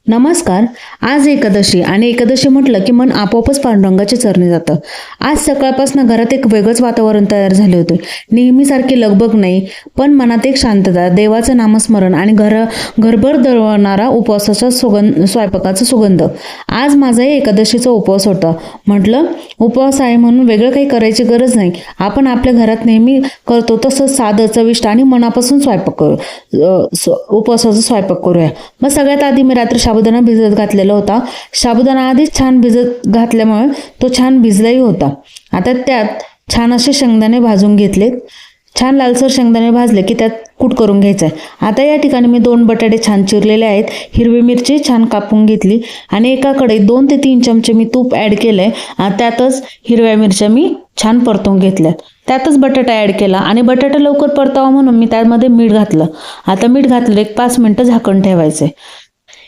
नमस्कार. आज एकादशी आणि एकादशी म्हटलं की मन आपोआपच पांडुरंगाच्या चरणी जातं. आज सकाळपासून घरात एक वेगळंच वातावरण तयार झाले होते. नेहमीसारखी लगबग नाही, पण मनात एक शांतता, देवाचं नामस्मरण आणि घरभर दरवळणारा उपवासाचा स्वयंपाकाचा सुगंध. आज माझाही एकादशीचा उपवास होता. म्हटलं उपवास आहे म्हणून वेगळं काही करायची गरज नाही. आपण आपल्या घरात नेहमी करतो तसं साधं, चविष्ट आणि मनापासून उपवासाचा स्वयंपाक करूया. मग सगळ्यात आधी मी रात्री साबुदाणा भिजत घातलेला होता. साबुदाणा आधीच छान भिजत घातल्यामुळे तो छान भिजलाही होता. आता त्यात छान असे शेंगदाणे भाजून घेतलेत. छान लालसर शेंगदाणे भाजले की त्यात कूट करून घ्यायचं आहे. आता या ठिकाणी मी 2 बटाटे छान चिरलेले आहेत. हिरवी मिरची छान कापून घेतली आणि एका कढईत 2 ते 3 चमचे मी तूप ॲड केलंय. त्यातच हिरव्या मिरच्या मी छान परतून घेतल्यात. त्यातच बटाटा ॲड केला आणि बटाटा लवकर परतावा म्हणून मी त्यामध्ये मीठ घातलं. आता मीठ घातलं एक 5 मिनिटं झाकण ठेवायचं.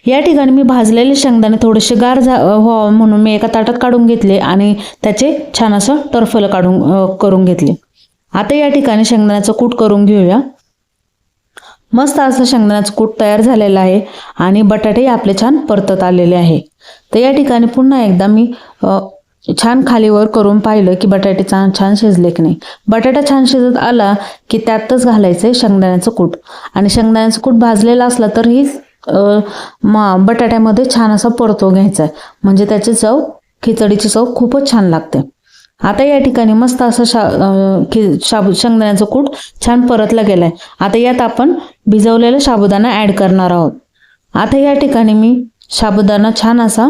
या ठिकाणी मी भाजलेले शेंगदाणे थोडेसे गार व्हावं म्हणून मी एका ताटात काढून घेतले आणि त्याचे छान असं टरफलं करून घेतले. आता या ठिकाणी शेंगदाण्याचं कूट करून घेऊया. मस्त असं शेंगदाण्याचं कूट तयार झालेलं आहे आणि बटाटे आपले छान परतत आलेले आहे. तर या ठिकाणी पुन्हा एकदा मी छान खालीवर करून पाहिलं की बटाटे छान शिजले की नाही. बटाटा छान शिजत आला की त्यातच घालायचं शेंगदाण्याचं कूट आणि शेंगदाण्याचं कूट भाजलेलं असलं तरीही बटाट्यामध्ये छान असं परतून घ्यायचं आहे, म्हणजे त्याची चव, खिचडीची चव खूपच छान लागते. आता या ठिकाणी मस्त असं शेंगदाण्याचं कूट छान परतला गेलाय. आता यात आपण भिजवलेला साबुदाणा ॲड करणार आहोत. आता या ठिकाणी मी साबुदाणा छान असा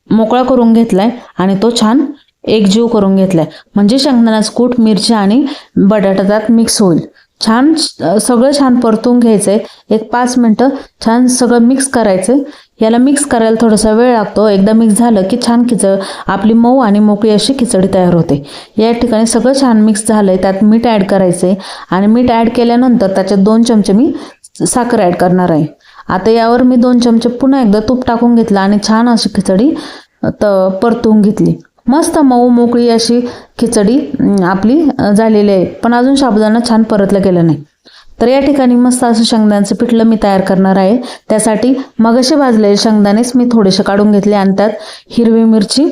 मोकळा करून घेतलाय आणि तो छान एकजीव करून घेतलाय, म्हणजे शेंगदाण्याचं कूट, मिरची आणि बटाटा त्यात मिक्स होईल. छान सगळं छान परतून घ्यायचंय. एक 5 मिनिटं छान सगळं मिक्स करायचं. याला मिक्स करायला थोडासा वेळ लागतो. एकदा मिक्स झालं की छान आपली मऊ आणि मोकळी अशी खिचडी तयार होते. या ठिकाणी सगळं छान मिक्स झालंय. त्यात मीठ ॲड करायचंय आणि मीठ ॲड केल्यानंतर त्याच्यात 2 चमचे मी साखर ॲड करणार आहे. आता यावर मी 2 चमचे पुन्हा एकदा तूप टाकून घेतलं आणि छान अशी खिचडी परतून घेतली. मस्त मऊ मोकळी अशी खिचडी आपली झालेली आहे, पण अजून साबुदाणा छान परतला गेला नाही. तर या ठिकाणी मस्त असं शेंगदाण्याचं पिठलं मी तयार करणार आहे. त्यासाठी मगाशी भाजलेले शेंगदाणेच मी थोडेसे काढून घेतले आणि त्यात हिरवी मिरची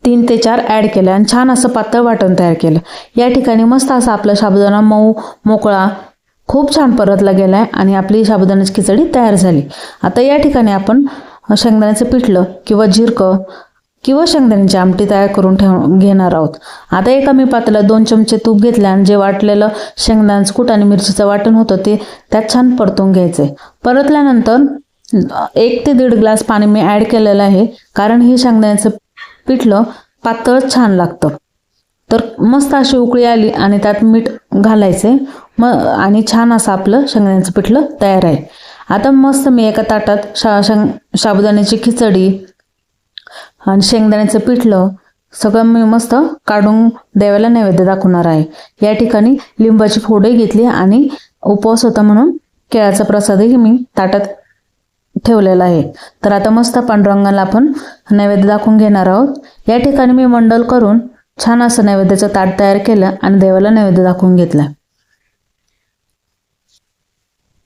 3 ते 4 ॲड केल्या आणि छान असं पातळ वाटण तयार केलं. या ठिकाणी मस्त असा आपला साबुदाणा मऊ मोकळा खूप छान परतला गेलाय आणि आपली साबुदाण्याची खिचडी तयार झाली. आता या ठिकाणी आपण शेंगदाण्याचं पिठलं किंवा झिरकं किंवा शेंगदाण्याची आमटी तयार करून घेणार आहोत. आता एका मी पातेल्यात 2 चमचे तूप घेतले आणि जे वाटलेलं शेंगदाण्याचं कूट आणि मिरचीचं वाटण होतं ते त्यात छान परतून घ्यायचंय. परतल्यानंतर 1 ते 1.5 ग्लास पाणी मी ॲड केलेलं आहे, कारण हे शेंगदाण्याचं पिठलं पातळच छान लागतं. तर मस्त अशी उकळी आली आणि त्यात मीठ घालायचे आणि छान असं आपलं शेंगदाण्याचं पिठलं तयार आहे. आता मस्त मी एका ताटात साबुदाण्याची खिचडी आणि शेंगदाण्याचं पिठलं सगळं मी मस्त काढून देवाला नैवेद्य दाखवणार आहे. या ठिकाणी लिंबाची फोडही घेतली आणि उपवास होता म्हणून केळाचा प्रसादही मी ताटात ठेवलेला आहे. तर आता मस्त पांडुरंगाला आपण नैवेद्य दाखवून घेणार आहोत. या ठिकाणी मी मंडल करून छान असं नैवेद्याचं ताट तयार केलं आणि देवाला नैवेद्य दाखवून घेतला.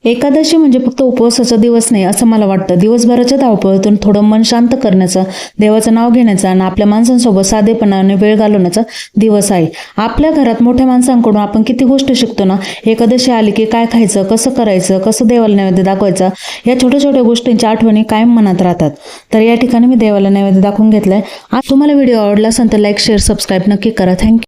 एकादशी म्हणजे फक्त उपवासाचा दिवस नाही असं मला वाटतं. दिवसभराच्या धावपळीतून थोडं मन शांत करण्याचा, देवाचं नाव घेण्याचा आणि आपल्या माणसांसोबत साधेपणाने वेळ घालवण्याचा दिवस आहे. आपल्या घरात मोठ्या माणसांकडून आपण किती गोष्टी शिकतो ना. एकादशी आली की काय खायचं, कसं करायचं, कसं देवाला नैवेद्य दाखवायचा, या छोट्या छोट्या गोष्टींच्या आठवणी कायम मनात राहतात. तर या ठिकाणी मी देवाला नैवेद्य दाखवून घेतलाय. आज तुम्हाला व्हिडिओ आवडला असेल तर लाईक, शेअर, सबस्क्राईब नक्की करा. थँक्यू.